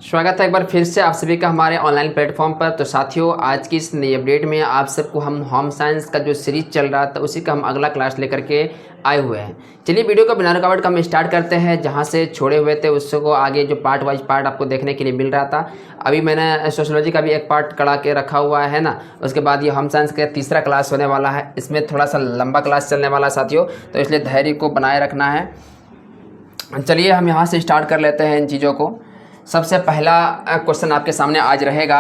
स्वागत है एक बार फिर से आप सभी का हमारे ऑनलाइन प्लेटफॉर्म पर। तो साथियों, आज की इस नई अपडेट में आप सबको हम होम साइंस का जो सीरीज चल रहा था उसी का हम अगला क्लास लेकर के आए हुए हैं। चलिए वीडियो को बिना रुकावट का हम स्टार्ट करते हैं। जहां से छोड़े हुए थे उसको आगे जो पार्ट वाइज पार्ट आपको देखने के लिए मिल रहा था। अभी मैंने सोशियोलॉजी का भी एक पार्ट करा के रखा हुआ है ना। उसके बाद ये होम साइंस का तीसरा क्लास होने वाला है। इसमें थोड़ा सा लंबा क्लास चलने वाला है साथियों, तो इसलिए धैर्य को बनाए रखना है। चलिए हम यहाँ से स्टार्ट कर लेते हैं इन चीज़ों को। सबसे पहला क्वेश्चन आपके सामने आज रहेगा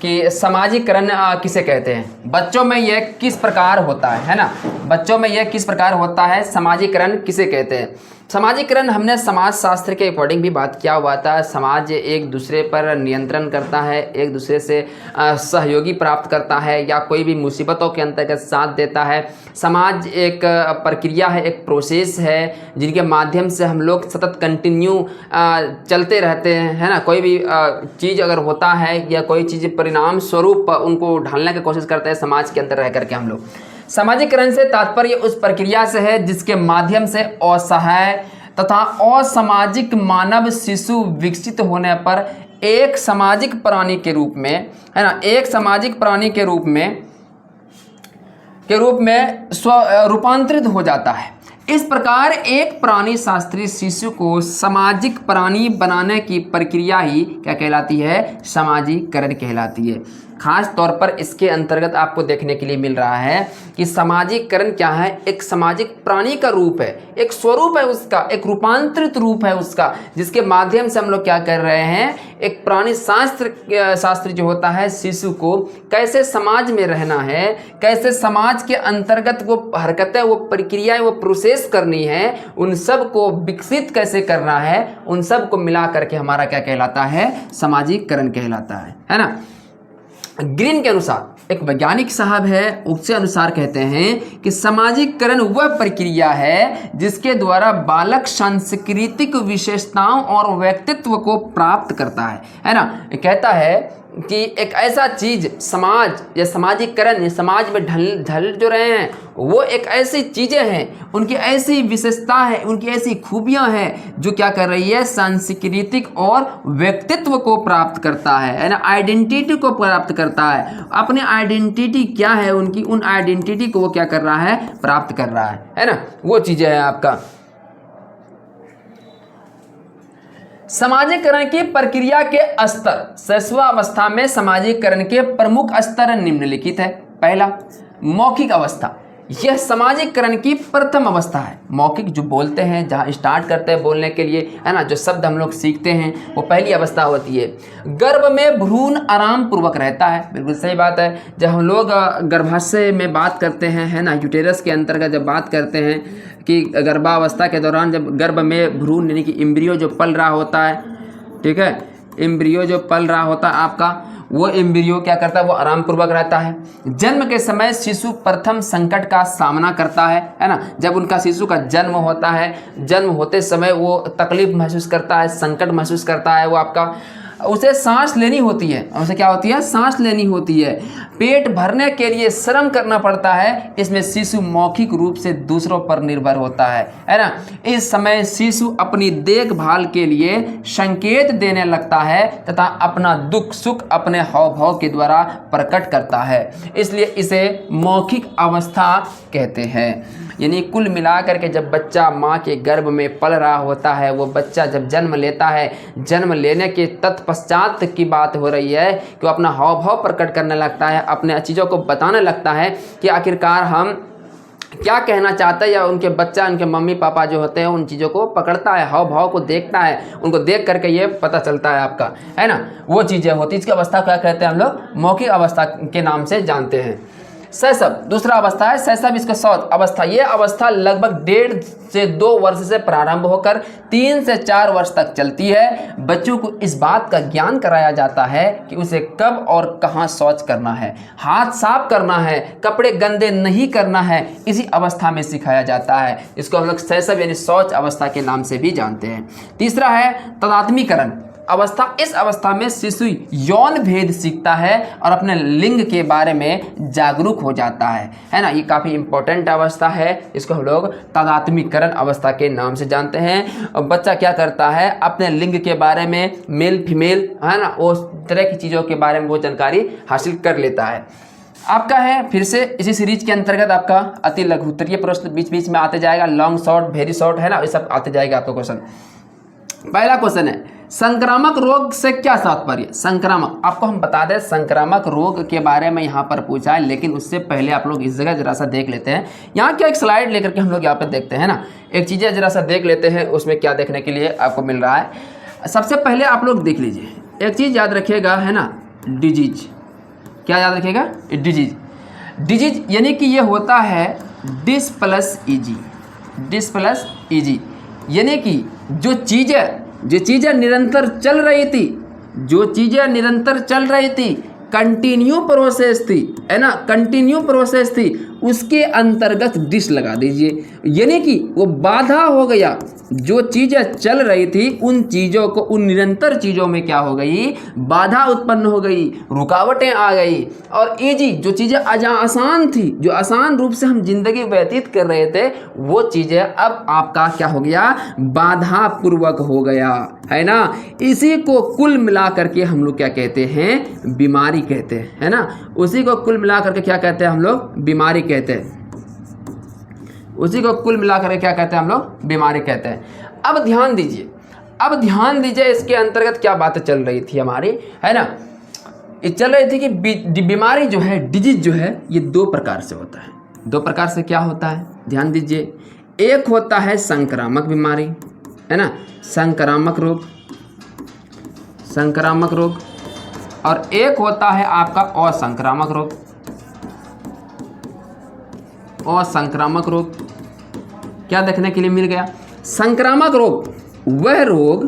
कि सामाजिकरण किसे कहते हैं। बच्चों में यह किस प्रकार होता है ना। बच्चों में यह किस प्रकार होता है, सामाजिकरण किसे कहते हैं। सामाजिकरण हमने समाज शास्त्र के अकॉर्डिंग भी बात किया हुआ था। समाज एक दूसरे पर नियंत्रण करता है, एक दूसरे से सहयोगी प्राप्त करता है या कोई भी मुसीबतों के अंतर्गत साथ देता है। समाज एक प्रक्रिया है, एक प्रोसेस है जिनके माध्यम से हम लोग सतत कंटिन्यू चलते रहते हैं, है ना। कोई भी चीज़ अगर होता है या कोई चीज़ परिणाम स्वरूप उनको ढालने की कोशिश करते हैं समाज के अंदर रह करके हम लोग। सामाजिकरण से तात्पर्य उस प्रक्रिया से है जिसके माध्यम से असहाय तथा असामाजिक मानव शिशु विकसित होने पर एक सामाजिक प्राणी के रूप में, है ना, एक सामाजिक प्राणी के रूप में रूपांतरित हो जाता है। इस प्रकार एक प्राणी शास्त्रीय शिशु को सामाजिक प्राणी बनाने की प्रक्रिया ही क्या कहलाती है, सामाजिकरण कहलाती है। खास तौर पर इसके अंतर्गत आपको देखने के लिए मिल रहा है कि सामाजिकरण क्या है, एक सामाजिक प्राणी का रूप है, एक स्वरूप है उसका, एक रूपांतरित रूप है उसका, जिसके माध्यम से हम लोग क्या कर रहे हैं, एक प्राणी शास्त्र जो होता है शिशु को कैसे समाज में रहना है, कैसे समाज के अंतर्गत वो हरकतें, वो प्रक्रियाएं, वो प्रोसेस करनी है, उन सब को विकसित कैसे करना है, उन सब को मिला करके हमारा क्या कहलाता है, सामाजिकरण कहलाता है ना। ग्रीन के अनुसार एक वैज्ञानिक साहब है, उसके अनुसार कहते हैं कि सामाजिकरण वह प्रक्रिया है जिसके द्वारा बालक सांस्कृतिक विशेषताओं और व्यक्तित्व को प्राप्त करता है ना। कहता है कि एक ऐसा चीज समाज या सामाजिकरण, समाज में ढल जो रहे हैं वो एक ऐसी चीज़ें हैं, उनकी ऐसी विशेषता है, उनकी ऐसी खूबियां हैं जो क्या कर रही है, सांस्कृतिक और व्यक्तित्व को प्राप्त करता है ना, आइडेंटिटी को प्राप्त करता है। अपनी आइडेंटिटी क्या है उनकी, उन आइडेंटिटी को वो क्या कर रहा है, प्राप्त कर रहा है ना। वो चीज़ें हैं आपका। सामाजिकरण की प्रक्रिया के स्तर, शैशवावस्था में सामाजिकरण के प्रमुख स्तर निम्नलिखित है। पहला, मौखिक अवस्था। यह सामाजिकरण की प्रथम अवस्था है। मौखिक जो बोलते हैं, जहाँ स्टार्ट करते हैं बोलने के लिए, है ना, जो शब्द हम लोग सीखते हैं वो पहली अवस्था होती है। गर्भ में भ्रूण आराम पूर्वक रहता है। बिल्कुल सही बात है। जब हम लोग गर्भाशय में बात करते हैं, है ना, यूटेरस के अंतर्गत जब बात करते हैं कि गर्भावस्था के दौरान जब गर्भ में भ्रूण यानी कि एम्ब्रियो जो पल रहा होता है, ठीक है, एम्ब्रियो जो पल रहा होता है आपका, वो एम्ब्रियो क्या करता है, वो आराम पूर्वक रहता है। जन्म के समय शिशु प्रथम संकट का सामना करता है ना। जब उनका शिशु का जन्म होता है, जन्म होते समय वो तकलीफ महसूस करता है, संकट महसूस करता है। वो आपका उसे सांस लेनी होती है, उसे क्या होती है, सांस लेनी होती है। पेट भरने के लिए श्रम करना पड़ता है। इसमें शिशु मौखिक रूप से दूसरों पर निर्भर होता है ना। इस समय शिशु अपनी देखभाल के लिए संकेत देने लगता है तथा अपना दुख सुख अपने हाव भाव के द्वारा प्रकट करता है, इसलिए इसे मौखिक अवस्था कहते हैं। यानी कुल मिलाकर के जब बच्चा माँ के गर्भ में पल रहा होता है, वो बच्चा जब जन्म लेता है, जन्म लेने के तत्पश्चात की बात हो रही है कि वो अपना हाव भाव प्रकट करने लगता है, अपने चीज़ों को बताने लगता है कि आखिरकार हम क्या कहना चाहते हैं, या उनके बच्चा, उनके मम्मी पापा जो होते हैं उन चीज़ों को पकड़ता है, हाव भाव को देखता है, उनको देख करके ये पता चलता है आपका, है ना, वो चीज़ें होती है। इसकी अवस्था क्या कहते हैं हम लोग, मौखिक अवस्था के नाम से जानते हैं। शैशव दूसरा अवस्था है। शैशव इसका शौध अवस्था। ये अवस्था लगभग 1.5 से 2 वर्ष से प्रारंभ होकर 3 से 4 वर्ष तक चलती है। बच्चों को इस बात का ज्ञान कराया जाता है कि उसे कब और कहाँ शौच करना है, हाथ साफ करना है, कपड़े गंदे नहीं करना है, इसी अवस्था में सिखाया जाता है। इसको हम लोग शैशव यानी शौच अवस्था के नाम से भी जानते हैं। तीसरा है तदात्मीकरण। अवस्था, इस अवस्था में शिशु यौन भेद सीखता है और अपने लिंग के बारे में जागरूक हो जाता है ना। ये काफ़ी इंपॉर्टेंट अवस्था है, इसको हम लोग तादात्म्यकरण अवस्था के नाम से जानते हैं। और बच्चा क्या करता है, अपने लिंग के बारे में, मेल फीमेल है ना, उस तरह की चीज़ों के बारे में वो जानकारी हासिल कर लेता है। आपका है फिर से इसी सीरीज के अंतर्गत आपका अति लघु उत्तरीय प्रश्न बीच बीच में आते जाएगा, लॉन्ग शॉर्ट वेरी शॉर्ट है ना, ये सब आते जाएगा आपका क्वेश्चन। पहला क्वेश्चन है संक्रामक रोग से क्या तात्पर्य। संक्रामक, आपको हम बता दें संक्रामक रोग के बारे में यहाँ पर पूछा है, लेकिन उससे पहले आप लोग इस जगह जरा सा देख लेते हैं। यहाँ क्या एक स्लाइड लेकर के हम लोग यहाँ पर देखते हैं ना, एक चीज़ें जरा सा देख लेते हैं उसमें क्या देखने के लिए आपको मिल रहा है। सबसे पहले आप लोग देख लीजिए, एक चीज़ याद रखिएगा है ना, डिजीज। क्या याद रखिएगा, डिजीज। डिजीज यानी कि ये होता है dis plus ease, dis plus ease, यानी कि जो चीज़ें निरंतर चल रही थी, जो चीज़ें निरंतर चल रही थी, कंटिन्यू प्रोसेस थी है ना, कंटिन्यू प्रोसेस थी, उसके अंतर्गत डिस लगा दीजिए, यानी कि वो बाधा हो गया। जो चीज़ें चल रही थी उन चीज़ों को, उन निरंतर चीज़ों में क्या हो गई, बाधा उत्पन्न हो गई, रुकावटें आ गई। और इजी, जो चीज़ें आसान थी, जो आसान रूप से हम जिंदगी व्यतीत कर रहे थे, वो चीज़ें अब आपका क्या हो गया, बाधा पूर्वक हो गया है ना। इसी को कुल मिला करके हम लोग क्या कहते हैं, बीमारी कहते हैं है ना। उसी को कुल मिला करके क्या कहते हैं हम लोग, बीमारी कहते हैं। उसी को कुल मिलाकर क्या कहते हैं हम लोग, बीमारी कहते हैं। अब ध्यान दीजिए, अब ध्यान दीजिए, इसके अंतर्गत क्या बातें चल रही थी हमारी है ना। ये चल रही थी कि बीमारी जो है, डिजीज जो है, ये दो प्रकार से होता है। दो प्रकार से क्या होता है, ध्यान दीजिए। एक होता है संक्रामक बीमारी है ना, संक्रामक रोग, संक्रामक रोग, और एक होता है आपका असंक्रामक रोग, असंक्रामक रोग। क्या देखने के लिए मिल गया, संक्रामक रोग वह रोग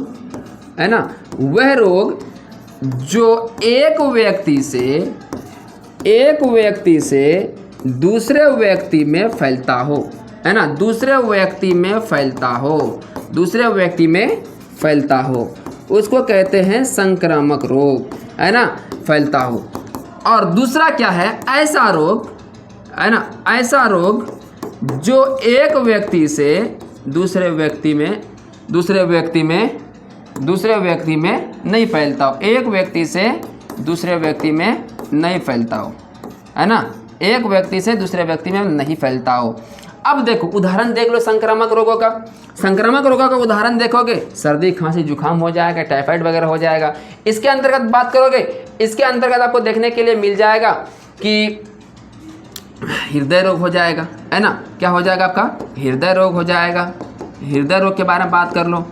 है ना, वह रोग जो एक व्यक्ति से दूसरे व्यक्ति में फैलता हो है ना, दूसरे व्यक्ति में फैलता हो, दूसरे व्यक्ति में फैलता हो, उसको कहते हैं संक्रामक रोग है ना, फैलता हो। और दूसरा क्या है, ऐसा रोग है ना, ऐसा रोग जो एक व्यक्ति से दूसरे व्यक्ति में नहीं फैलता हो, एक व्यक्ति से दूसरे व्यक्ति में नहीं फैलता हो है ना, एक व्यक्ति से दूसरे व्यक्ति में नहीं फैलता हो। अब देखो उदाहरण देख लो संक्रामक रोगों का। संक्रामक रोगों का उदाहरण देखोगे, सर्दी खांसी जुकाम हो जाएगा, टाइफाइड वगैरह हो जाएगा। इसके अंतर्गत बात करोगे, इसके अंतर्गत आपको देखने के लिए मिल जाएगा कि हृदय रोग हो जाएगा है ना। क्या हो जाएगा आपका, हृदय रोग हो जाएगा। हृदय रोग के बारे में बात कर लो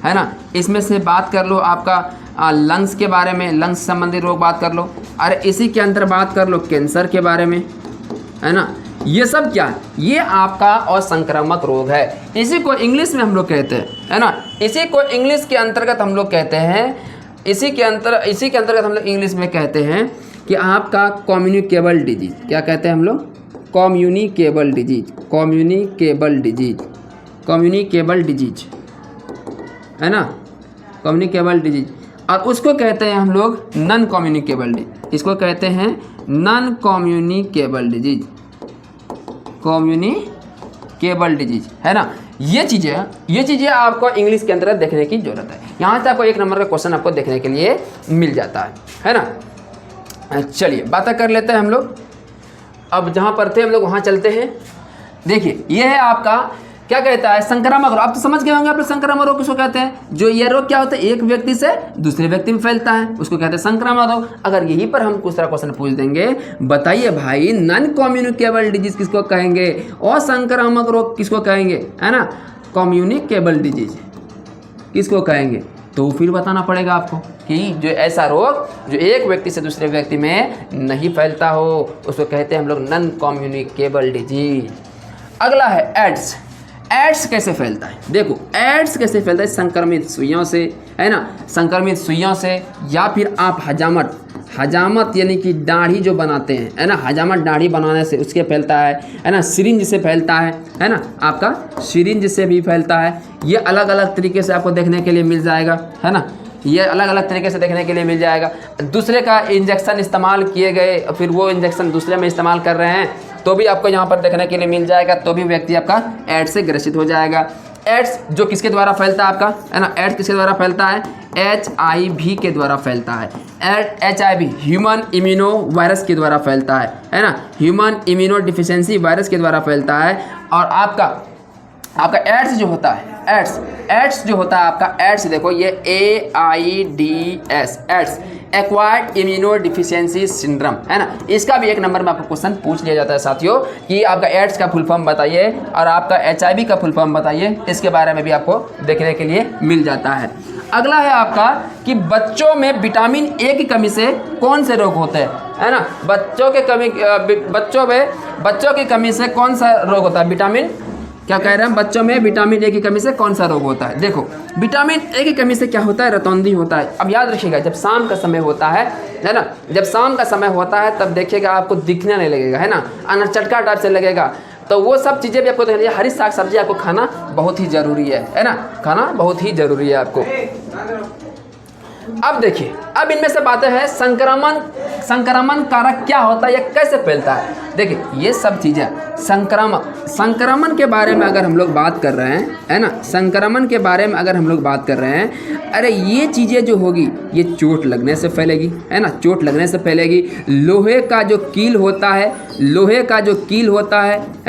है ना। इसमें से बात कर लो आपका लंग्स के बारे में, लंग्स संबंधी रोग बात कर लो। अरे इसी के अंदर बात कर लो कैंसर के बारे में है ना। ये सब क्या है, ये आपका असंक्रामक रोग है। इसी को इंग्लिश में हम लोग कहते हैं है ना, इसी को इंग्लिश के अंतर्गत हम लोग कहते हैं, इसी के अंतर्गत हम लोग इंग्लिश में कहते हैं कि आपका कम्युनिकेबल डिजीज। क्या कहते हैं हम लोग, communicable disease, communicable disease, communicable disease है ना, कम्युनिकेबल डिजीज। और उसको कहते हैं हम लोग नॉन कम्युनिकेबल डिजीज, इसको कहते हैं non communicable disease, communicable disease है ना। ये चीज़ें आपको इंग्लिश के अंदर देखने की जरूरत है। यहाँ से आपको एक नंबर का क्वेश्चन आपको देखने के लिए मिल जाता है ना। चलिए बातें कर लेते हैं हम लोग। अब जहाँ पर थे हम लोग वहाँ चलते हैं। देखिए ये है आपका क्या कहता है, संक्रामक रोग। आप तो समझ गए होंगे आप लोग संक्रामक रोग किसको कहते हैं। जो ये रोग क्या होता है, एक व्यक्ति से दूसरे व्यक्ति में फैलता है, उसको कहते हैं संक्रामक रोग। अगर यहीं पर हम दूसरा क्वेश्चन पूछ देंगे, बताइए भाई नॉन कम्युनिकेबल डिजीज किसको कहेंगे और संक्रामक रोग किसको कहेंगे है ना, कम्युनिकेबल डिजीज किसको कहेंगे, तो फिर बताना पड़ेगा आपको कि जो ऐसा रोग जो एक व्यक्ति से दूसरे व्यक्ति में नहीं फैलता हो उसको कहते हैं हम लोग नॉन कम्युनिकेबल डिजीज। अगला है एड्स। एड्स कैसे फैलता है, देखो एड्स कैसे फैलता है, संक्रमित सुइयों से है ना, संक्रमित सुइयों से, या फिर आप हजामत यानी कि दाढ़ी जो बनाते हैं है ना, हजामत दाढ़ी बनाने से उसके फैलता है ना, सिरिंज से फैलता है ना, आपका सिरिंज से भी फैलता है। ये अलग अलग तरीके से आपको देखने के लिए मिल जाएगा है ना। ये अलग अलग तरीके से देखने के लिए मिल जाएगा। दूसरे का इंजेक्शन इस्तेमाल किए गए, फिर वो इंजेक्शन दूसरे में इस्तेमाल कर रहे हैं तो भी आपको यहाँ पर देखने के लिए मिल जाएगा, तो भी व्यक्ति आपका एड्स से ग्रसित हो जाएगा। एड्स जो किसके द्वारा फैलता है आपका, है ना, एड्स किसके द्वारा फैलता है, HIV के द्वारा फैलता है। HIV ह्यूमन इम्यूनो वायरस के द्वारा फैलता है ना, ह्यूमन इम्यूनो डिफिशियंसी वायरस के द्वारा फैलता है। और आपका एड्स जो होता है, एड्स जो होता है आपका, एड्स देखो ये AIDS, ads acquired immuno deficiency syndrome, है ना। इसका भी एक नंबर में आपको क्वेश्चन पूछ लिया जाता है साथियों कि आपका एड्स का फुल फॉर्म बताइए और आपका HIV का फुल फॉर्म बताइए, इसके बारे में भी आपको देखने के लिए मिल जाता है। अगला है आपका कि बच्चों में विटामिन A की कमी से कौन से रोग होते हैं, है ना। बच्चों की कमी से कौन सा रोग होता है, विटामिन, क्या कह रहे हैं, बच्चों में विटामिन A की कमी से कौन सा रोग होता है। देखो विटामिन A की कमी से क्या होता है, रतौंधी होता है। अब याद रखिएगा जब शाम का समय होता है ना, जब शाम का समय होता है तब देखिएगा आपको दिखने नहीं लगेगा, है ना, अनर चटका टाइप से लगेगा। तो वो सब चीज़ें भी आपको देखनी है। हरी साग सब्जी आपको खाना बहुत ही ज़रूरी है ना, खाना बहुत ही ज़रूरी है आपको। अब देखिए, अब इनमें से बातें हैं संक्रमण कारक क्या होता है, ये कैसे फैलता है। देखिए ये सब चीज़ें संक्रमण के बारे में अगर हम लोग बात कर रहे हैं, है ना, संक्रमण के बारे में अगर हम लोग बात कर रहे हैं, अरे ये चीज़ें जो होगी ये चोट लगने से फैलेगी, है ना, चोट लगने से फैलेगी। लोहे का जो कील होता है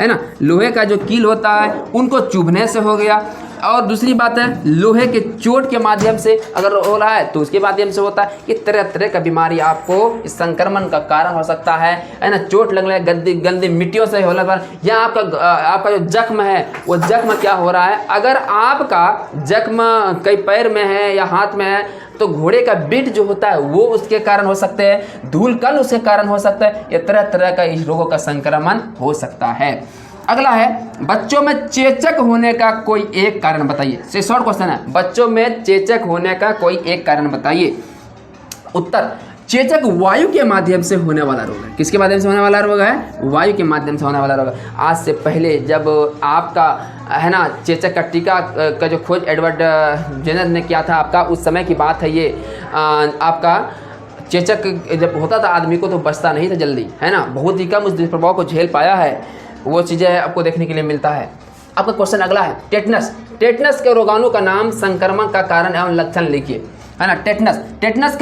ना, लोहे का जो कील होता है उनको चुभने से हो गया। और दूसरी बात है लोहे के चोट के माध्यम से अगर हो रहा है तो उसके माध्यम से होता है। ये तरह तरह का बीमारी आपको इस संक्रमण का कारण हो सकता है ना। चोट लगने, गंदी मिट्टियों से होने पर, या आपका जो जख्म है वो जख्म क्या हो रहा है, अगर आपका जख्म कई पैर में है या हाथ में है तो घोड़े का बिट जो होता है वो उसके कारण हो सकते हैं, धूलकण उसके कारण हो सकता है। ये तरह तरह का इस रोगों का संक्रमण हो सकता है। अगला है बच्चों में चेचक होने का कोई एक कारण बताइए। शॉर्ट क्वेश्चन है, बच्चों में चेचक होने का कोई एक कारण बताइए। उत्तर, चेचक वायु के माध्यम से होने वाला रोग है। किसके माध्यम से होने वाला रोग है, वायु के माध्यम से होने वाला रोग है। आज से पहले जब आपका, है ना, चेचक का टीका का जो खोज एडवर्ड जेनर ने किया था आपका, उस समय की बात है ये। आपका चेचक जब होता था आदमी को तो बचता नहीं था जल्दी, है ना, बहुत ही कम उस दुष्प्रभाव को झेल पाया है। वो चीज़ें आपको देखने के लिए मिलता है। आपका क्वेश्चन अगला है टेटनस के रोगाणु का नाम, संक्रमण का कारण एवं लक्षण लिखिए, है ना। टेटनस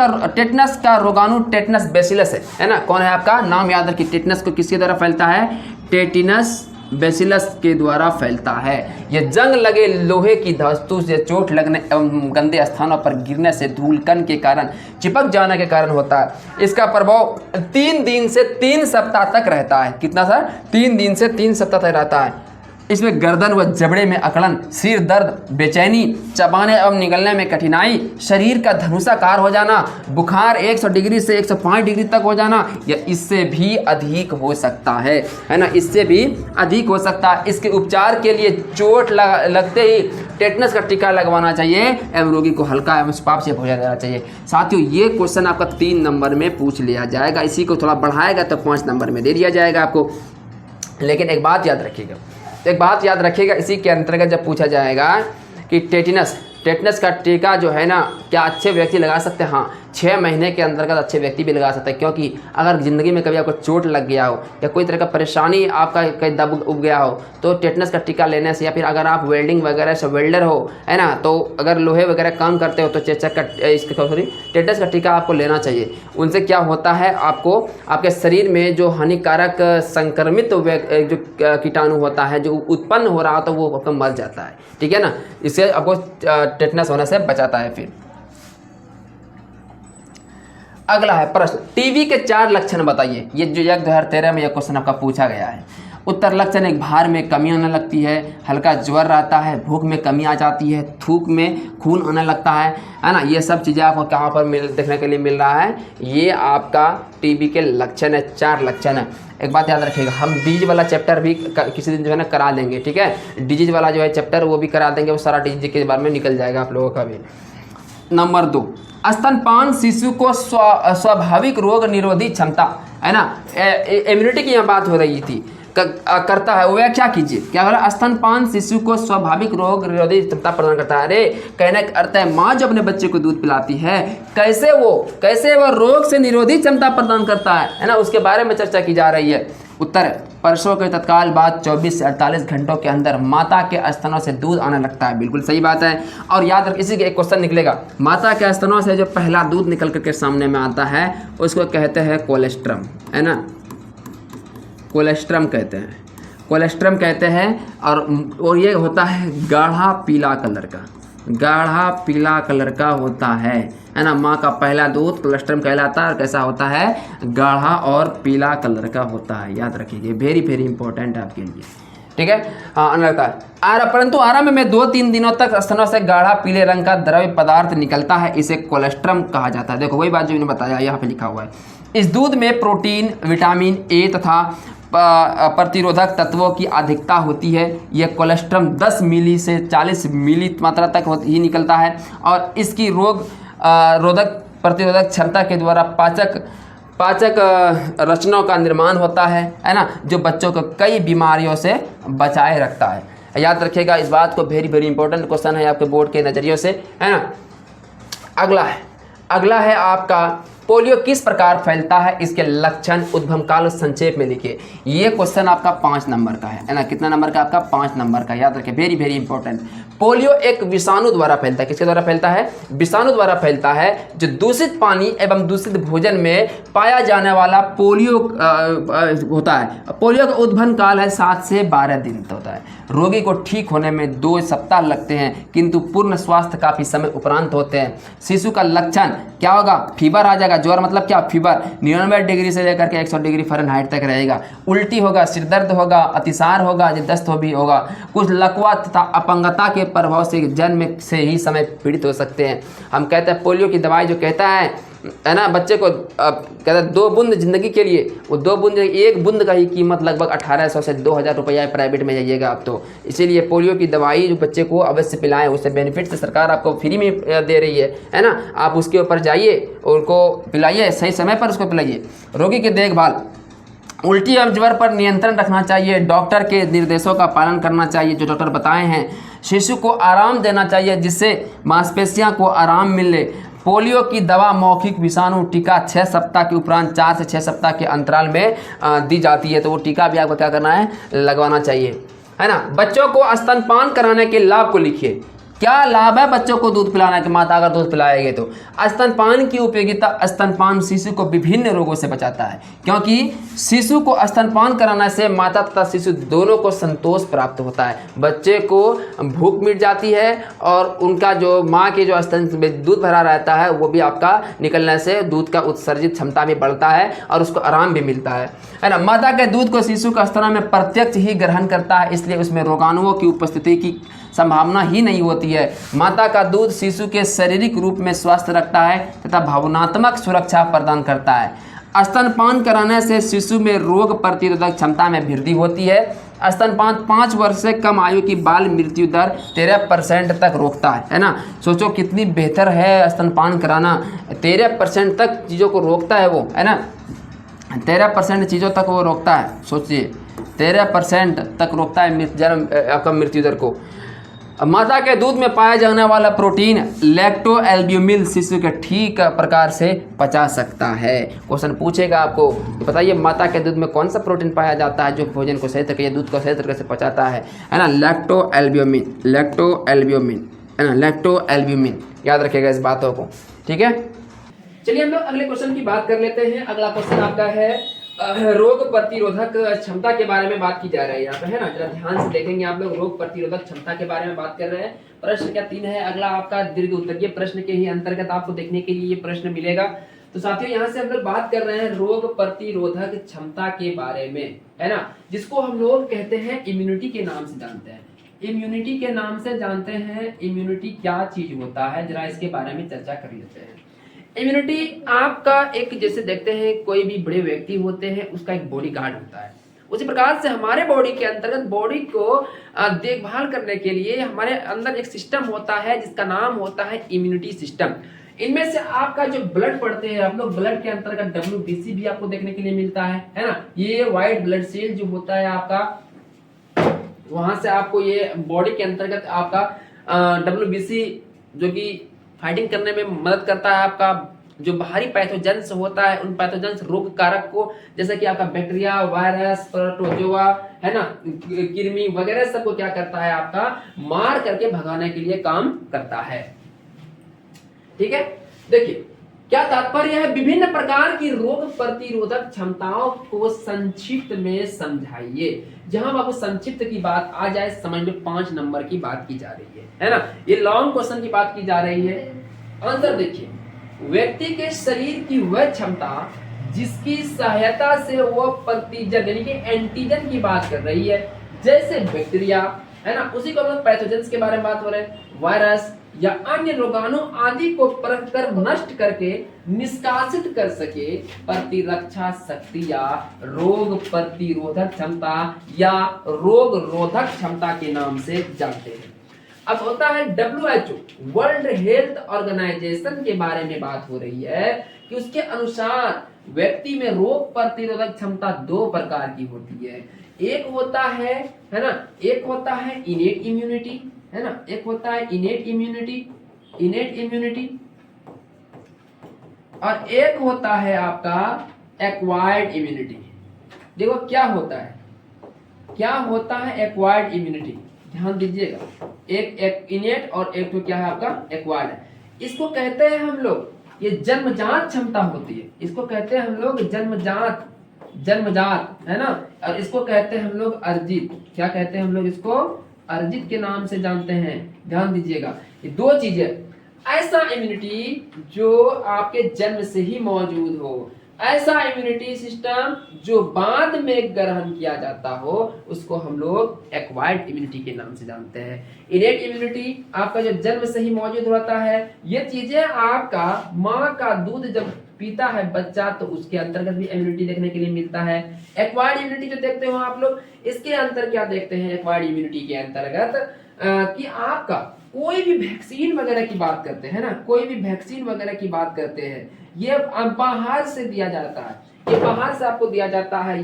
का रोगाणु टेटनस बेसिलस है ना। कौन है आपका, नाम याद रखिए। टेटनस को किसके द्वारा फैलता है, टेटिनस बेसिलस के द्वारा फैलता है। यह जंग लगे लोहे की धातु से चोट लगने एवं गंदे स्थानों पर गिरने से धूलकण के कारण, चिपक जाने के कारण होता है। इसका प्रभाव 3 दिन से 3 सप्ताह तक रहता है। कितना सर, 3 दिन से 3 सप्ताह तक रहता है। इसमें गर्दन व जबड़े में अकड़न, सिर दर्द, बेचैनी, चबाने एवं निगलने में कठिनाई, शरीर का धनुषाकार हो जाना, बुखार 100 डिग्री से 105 डिग्री तक हो जाना, या इससे भी अधिक हो सकता है ना, इससे भी अधिक हो सकता है। इसके उपचार के लिए चोट लगते ही टेटनस का टीका लगवाना चाहिए एवं रोगी को हल्का एवं पाप से भोजन देना चाहिए। साथियों ये क्वेश्चन आपका 3 नंबर में पूछ लिया जाएगा। इसी को थोड़ा बढ़ाएगा तो 5 नंबर में दे दिया जाएगा आपको। लेकिन एक बात याद रखिएगा, इसी के अंतर्गत जब पूछा जाएगा कि टेटनस का टीका जो है ना, क्या अच्छे व्यक्ति लगा सकते हैं, हाँ 6 महीने के अंतर्गत अच्छे व्यक्ति भी लगा सकते हैं। क्योंकि अगर ज़िंदगी में कभी आपको चोट लग गया हो या कोई तरह का परेशानी आपका कहीं दब उब गया हो तो टेटनस का टीका लेने से, या फिर अगर आप वेल्डिंग वगैरह से वेल्डर हो, है ना, तो अगर लोहे वगैरह काम करते हो तो टेटनस का टीका आपको लेना चाहिए। उनसे क्या होता है, आपको आपके शरीर में जो हानिकारक संक्रमित जो कीटाणु होता है जो उत्पन्न हो रहा हो तो वो आपका मर जाता है, ठीक है ना। इससे आपको टेटनस होने से बचाता है। फिर अगला है प्रश्न, टीबी के 4 लक्षण बताइए। ये जो 2013 में यह क्वेश्चन आपका पूछा गया है। उत्तर, लक्षण 1, भार में कमी आने लगती है, हल्का ज्वर रहता है, भूख में कमी आ जाती है, थूक में खून आने लगता है ना। ये सब चीज़ें आपको कहाँ पर देखने के लिए मिल रहा है, ये आपका टीबी के लक्षण है, 4 लक्षण है। एक बात याद रखिएगा, हम डिजीज वाला चैप्टर भी किसी दिन जो है ना करा देंगे, ठीक है। डिजीज वाला जो है चैप्टर वो भी करा देंगे, वो सारा डिजीज के बारे में निकल जाएगा आप लोगों का भी। नंबर 2, स्तनपान शिशु को स्वाभाविक रोग निरोधी क्षमता, है ना, इम्यूनिटी की यहाँ बात हो रही थी। करता है वो व्याख्या कीजिए। क्या बोला? स्तनपान शिशु को स्वाभाविक रोग निरोधी क्षमता प्रदान करता है। अरे कहने का अर्थ है माँ जो अपने बच्चे को दूध पिलाती है कैसे वो रोग से निरोधी क्षमता प्रदान करता है ना, उसके बारे में चर्चा की जा रही है। उत्तर: प्रसव के तत्काल बाद 24 से 48 घंटों के अंदर माता के स्तनों से दूध आने लगता है। बिल्कुल सही बात है। और याद रख, इसी के एक क्वेश्चन निकलेगा, माता के स्तनों से जो पहला दूध निकल करके सामने में आता है उसको कहते हैं कोलेस्ट्रम, है ना, कोलेस्ट्रम कहते हैं, कोलेस्ट्रम कहते हैं। और ये होता है गाढ़ा पीला कलर का, गाढ़ा पीला कलर का होता है ना। माँ का पहला दूध कोलेस्ट्रम कहलाता है और कैसा होता है? गाढ़ा और पीला कलर का होता है। याद रखिए, वेरी वेरी इंपॉर्टेंट है आपके लिए, ठीक है। हाँ, लगता है परंतु आरंभ में 2-3 दिनों तक स्तनों से गाढ़ा पीले रंग का द्रव्य पदार्थ निकलता है, इसे कोलेस्ट्रम कहा जाता है। देखो वही बात जो मैंने बताया, यहाँ पे लिखा हुआ है। इस दूध में प्रोटीन, विटामिन ए तथा प्रतिरोधक तत्वों की अधिकता होती है। यह कोलेस्ट्रम 10 मिली से 40 मिली मात्रा तक ही निकलता है और इसकी रोग रोधक प्रतिरोधक क्षमता के द्वारा पाचक रचनाओं का निर्माण होता है ना, जो बच्चों को कई बीमारियों से बचाए रखता है। याद रखिएगा इस बात को, वेरी वेरी इंपॉर्टेंट क्वेश्चन है आपके बोर्ड के नज़रियों से, है ना। अगला है आपका पोलियो किस प्रकार फैलता है, इसके लक्षण, उद्भव काल संक्षेप में लिखिए। ये क्वेश्चन आपका 5 नंबर का है ना। कितना नंबर का? आपका 5 नंबर का। याद रखिए, वेरी वेरी इंपॉर्टेंट। पोलियो एक विषाणु द्वारा फैलता है। किसके द्वारा फैलता है? विषाणु द्वारा फैलता है, जो दूषित पानी एवं दूषित भोजन में पाया जाने वाला पोलियो होता है। पोलियो का उद्भव काल है 7 से 12 दिन तक होता है। रोगी को ठीक होने में 2 सप्ताह लगते हैं, किंतु पूर्ण स्वास्थ्य काफी समय उपरांत होते हैं। शिशु का लक्षण क्या होगा? फीवर आ जाएगा। ज्वर मतलब क्या? फीवर 99 डिग्री से लेकर के 100 डिग्री फ़ारेनहाइट तक रहेगा। उल्टी होगा, सिरदर्द होगा, अतिसार होगा, दस्त भी होगा। कुछ लकवा तथा अपंगता के प्रभाव से जन्म से ही समय पीड़ित हो सकते हैं। हम कहते हैं पोलियो की दवाई जो कहता है ना, बच्चे को कहते हैं 2 बूंद जिंदगी के लिए, वो 2 बूंद, 1 बूंद का ही कीमत लगभग 1800 से 2000 रुपया है। प्राइवेट में जाइएगा आप तो। इसीलिए पोलियो की दवाई जो बच्चे को अवश्य पिलाएं, उससे बेनिफिट से सरकार आपको फ्री में दे रही है ना। आप उसके ऊपर जाइए, उनको पिलाइए, सही समय पर उसको पिलाइए। रोगी की देखभाल, उल्टी और ज्वर पर नियंत्रण रखना चाहिए। डॉक्टर के निर्देशों का पालन करना चाहिए जो डॉक्टर बताए हैं। शिशु को आराम देना चाहिए जिससे मांसपेशियां को आराम मिले। पोलियो की दवा मौखिक विषाणु टीका 6 सप्ताह के उपरांत 4 से 6 सप्ताह के अंतराल में दी जाती है, तो वो टीका भी आपको क्या करना है? लगवाना चाहिए, है ना। बच्चों को स्तनपान कराने के लाभ को लिखिए। क्या लाभ है बच्चों को दूध पिलाने के? माता अगर दूध पिलाएगी तो स्तनपान की उपयोगिता, स्तनपान शिशु को विभिन्न रोगों से बचाता है, क्योंकि शिशु को स्तनपान कराने से माता तथा शिशु दोनों को संतोष प्राप्त होता है। बच्चे को भूख मिट जाती है और उनका जो माँ के जो स्तन में दूध भरा रहता है वो भी आपका निकलने से दूध का उत्सर्जित क्षमता भी बढ़ता है और उसको आराम भी मिलता है ना। माता के दूध को शिशु का स्तन में प्रत्यक्ष ही ग्रहण करता है, इसलिए उसमें रोगाणुओं की उपस्थिति की संभावना ही नहीं होती है। माता का दूध शिशु के शारीरिक रूप में स्वस्थ रखता है तथा भावनात्मक सुरक्षा प्रदान करता है। स्तनपान कराने से शिशु में रोग प्रतिरोधक क्षमता में वृद्धि होती है। स्तनपान 5 वर्ष से कम आयु की बाल मृत्यु दर 13% तक रोकता है ना। सोचो कितनी बेहतर है स्तनपान कराना। 13% तक चीज़ों को रोकता है वो, है ना। 13% चीज़ों तक वो रोकता है। सोचिए 13% तक रोकता है जन्म आपका मृत्यु दर को। माता के दूध में पाया जाने वाला प्रोटीन लैक्टोएल्ब्यूमिन शिशु के ठीक प्रकार से पचा सकता है। क्वेश्चन पूछेगा आपको, तो बताइए माता के दूध में कौन सा प्रोटीन पाया जाता है जो भोजन को सही तरीके, दूध को सही तरीके से पचाता है ना। लैक्टोएल्ब्यूमिन, है ना, लैक्टोएल्ब्यूमिन। याद रखिएगा इस बातों को, ठीक है। चलिए हम लोग अगले क्वेश्चन की बात कर लेते हैं। अगला क्वेश्चन आपका है रोग प्रतिरोधक क्षमता के बारे में बात की जा रही है यहाँ पे, है ना। जरा ध्यान से देखेंगे आप लोग, रोग प्रतिरोधक क्षमता के बारे में बात कर रहे हैं। प्रश्न क्या 3 है। अगला आपका दीर्घ उत्तरीय प्रश्न के ही अंतर्गत आपको देखने के लिए ये प्रश्न मिलेगा। तो साथियों यहाँ से हम लोग बात कर रहे हैं रोग प्रतिरोधक क्षमता के बारे में, है ना, जिसको हम लोग कहते हैं इम्यूनिटी के नाम से जानते हैं। इम्यूनिटी के नाम से जानते हैं। इम्यूनिटी क्या चीज होता है, जरा इसके बारे में चर्चा कर लेते हैं। इम्यूनिटी आपका एक, जैसे देखते हैं कोई भी बड़े व्यक्ति होते हैं उसका एक बॉडी गार्ड होता है, उसी प्रकार से हमारे बॉडी के अंतर्गत बॉडी को देखभाल करने के लिए हमारे अंदर एक सिस्टम होता है जिसका नाम होता है इम्यूनिटी सिस्टम। इनमें से आपका जो ब्लड पढ़ते हैं आप लोग, ब्लड के अंतर्गत WBC भी आपको देखने के लिए मिलता है ना। ये व्हाइट ब्लड सेल जो होता है आपका, वहां से आपको ये बॉडी के अंतर्गत आपका WBC जो कि फाइटिंग करने में मदद करता है। आपका जो बाहरी पैथोजेंस होता है, उन पैथोजेंस रोग कारक को, जैसे कि आपका बैक्टीरिया, वायरस, प्रोटोजोआ है ना, कृमि वगैरह सबको क्या करता है, आपका मार करके भगाने के लिए काम करता है। ठीक है, देखिए क्या तात्पर्य है, विभिन्न प्रकार की रोग प्रतिरोधक क्षमताओं को संक्षिप्त में समझाइए। जहां बाबू संक्षिप्त की बात आ जाए, समझ में 5 नंबर की बात की जा रही है ना। ये लॉन्ग क्वेश्चन की बात की जा रही है। आंसर देखिए, व्यक्ति के शरीर की वह क्षमता जिसकी सहायता से वह प्रतिजन यानी कि एंटीजन की बात कर रही है, जैसे बैक्टीरिया है ना, उसी को हम लोग पैथोजेंस के बारे में बात हो रहे हैं, वायरस या अन्य रोगाणु आदि को परख कर नष्ट करके निष्कासित कर सके, प्रतिरक्षा शक्ति या रोग प्रतिरोधक क्षमता या रोग रोधक क्षमता के नाम से जानते हैं। अब होता है WHO वर्ल्ड हेल्थ ऑर्गेनाइजेशन के बारे में बात हो रही है कि उसके अनुसार व्यक्ति में रोग प्रतिरोधक क्षमता 2 प्रकार की होती है। एक होता है ना, एक होता है इनेट इम्यूनिटी, है ना, एक होता है इनेट इम्यूनिटी और एक होता है आपका एक्वायर्ड इम्यूनिटी। देखो क्या होता है एक्वायर्ड इम्यूनिटी, ध्यान दीजिएगा, एक इनेट और एक तो क्या है आपका एक्वायर्ड है। इसको कहते हैं हम लोग, ये जन्मजात क्षमता होती है, इसको कहते हैं हम लोग जन्मजात है ना, और इसको कहते हैं हम लोग अर्जित। क्या कहते हैं हम लोग इसको? अर्जित के नाम से जानते हैं। ध्यान दीजिएगा, ये 2 चीजें, ऐसा इम्यूनिटी जो आपके जन्म से ही मौजूद हो, ऐसा इम्यूनिटी सिस्टम जो बाद में ग्रहण किया जाता हो, उसको हम लोग एक्वायर्ड इम्यूनिटी के नाम से जानते हैं। इनेट इम्यूनिटी आपका जो जन्म से ही मौजूद होता है, ये चीजें आपका माँ का दूध जब पीता है बच्चा तो उसके अंतर्गत भी इम्यूनिटी देखने के लिए मिलता है। एक्वायर्ड इम्यूनिटी जो देखते हो आप लोग, इसके अंतर क्या देखते हैं एक्वायर्ड इम्यूनिटी के अंतर्गत, कि आपका कोई भी वैक्सीन वगैरह की बात करते हैं ना, कोई भी वैक्सीन वगैरह की बात करते हैं, ये बाहर से दिया जाता है, ये बाहर से आपको दिया जाता है,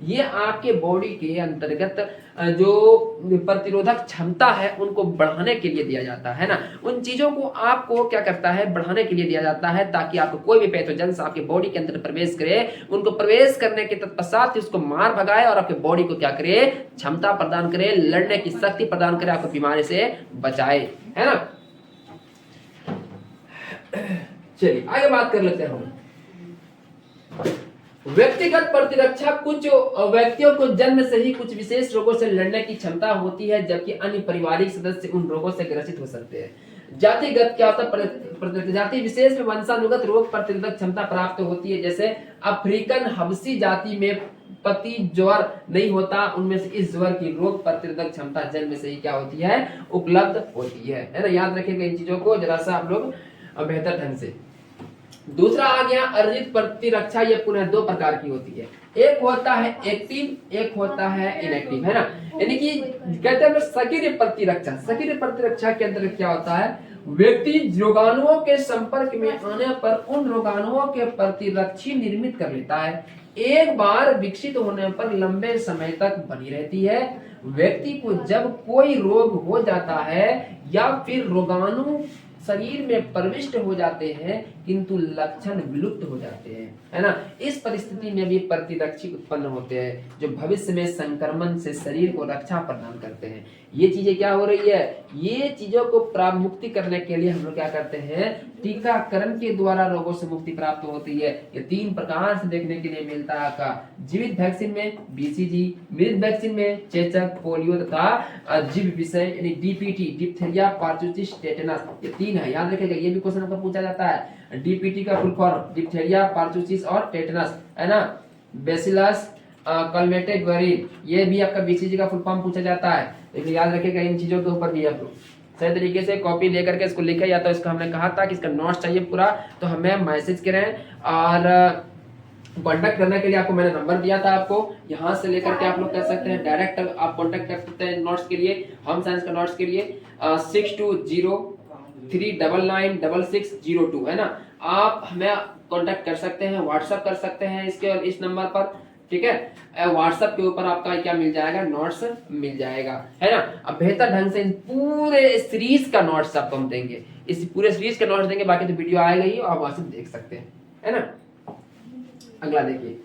ये आपके बॉडी के अंतर्गत जो प्रतिरोधक क्षमता है उनको बढ़ाने के लिए दिया जाता है ना। उन चीजों को आपको क्या करता है, बढ़ाने के लिए दिया जाता है, ताकि आपको कोई भी पैथोजेंस आपके बॉडी के अंदर प्रवेश करे, उनको प्रवेश करने के तत्पश्चात उसको मार भगाए और आपके बॉडी को क्या करे, क्षमता प्रदान करे, लड़ने की शक्ति प्रदान करे, आपको बीमारी से बचाए, है ना। चलिए आगे बात कर लेते हैं हम। व्यक्तिगत प्रतिरक्षा, कुछ व्यक्तियों को जन्म से ही कुछ विशेष रोगों से लड़ने की क्षमता होती है, जबकि अन्य पारिवारिक सदस्य उन रोगों से ग्रसित हो सकते हैं। जातिगत क्या होता है, जाति विशेष में वंशानुगत रोग प्रतिरोधक क्षमता प्राप्त होती है, जैसे अफ्रीकन हबशी जाति में पति ज्वर नहीं होता, उनमें से इस ज्वर की रोग प्रतिरोधक क्षमता जन्म से ही क्या होती है, उपलब्ध होती है ना। याद रखेंगे इन चीजों को जरा सा आप लोग बेहतर ढंग से। दूसरा आ गया अर्जित प्रतिरक्षा, ये पुनः 2 प्रकार की होती है, एक होता है एक्टिव, एक होता है इनएक्टिव, है ना। यानी कि कहते हैं सक्रिय प्रतिरक्षा। सक्रिय प्रतिरक्षा के अंदर क्या होता है, व्यक्ति रोगाणुओं के संपर्क में आने पर उन रोगाणुओं के प्रतिरक्षी निर्मित कर लेता है, एक बार विकसित होने पर लंबे समय तक बनी रहती है। व्यक्ति को जब कोई रोग हो जाता है या फिर रोगाणु शरीर में प्रविष्ट हो जाते हैं किंतु लक्षण विलुप्त हो जाते हैं, है ना, इस परिस्थिति में भी प्रतिरक्षी उत्पन्न होते हैं जो भविष्य में संक्रमण से शरीर को रक्षा प्रदान करते हैं। ये चीजें क्या हो रही है, ये चीजों को प्राप्त मुक्ति करने के लिए हम लोग क्या करते हैं, टीकाकरण के द्वारा रोगों से मुक्ति प्राप्त होती है। ये 3 प्रकार से देखने के लिए मिलता है आपका, जीवित वैक्सीन में BCG, मृत वैक्सीन में चेचक, पोलियो तथा जीव विषय यानी DPT, डिप्थीरिया, पार्चुचिस, टेटनस, ये 3 है। याद रखिएगा, ये भी क्वेश्चन आपका पूछा जाता है। DPT का फुल फॉर्म डिप्थीरिया, पार्चुचिस और टेटनस, है ना, बेसिलस कलमेटेगोरिन, ये भी आपका BCG का फुल फॉर्म पूछा जाता है। लेकिन याद रखिएगा इन चीजों के ऊपर भी आप लोग सही तरीके से कॉपी लेकर के इसको लिखे, या तो इसको हमने कहा था कि इसका नोट्स चाहिए पूरा, तो हमें मैसेज करें और कांटेक्ट करने के लिए आपको मैंने नंबर दिया था, आपको यहाँ से लेकर के आप लोग कर सकते हैं, डायरेक्ट आप कांटेक्ट कर सकते हैं नोट्स के लिए, होम साइंस का नोट्स के लिए 6203 83996602 है ना। आप हमें कांटेक्ट कर सकते हैं, व्हाट्सएप कर सकते हैं इसके और इस नंबर पर, ठीक है। व्हाट्सएप के ऊपर आपका क्या मिल जाएगा, नोट्स मिल जाएगा, है ना। अब बेहतर ढंग से पूरे सीरीज का नोट्स आपको हम देंगे, इस पूरे सीरीज का नोट्स देंगे, बाकी तो वीडियो आएगा ही, आप वहां से देख सकते हैं, है ना। अगला देखिए,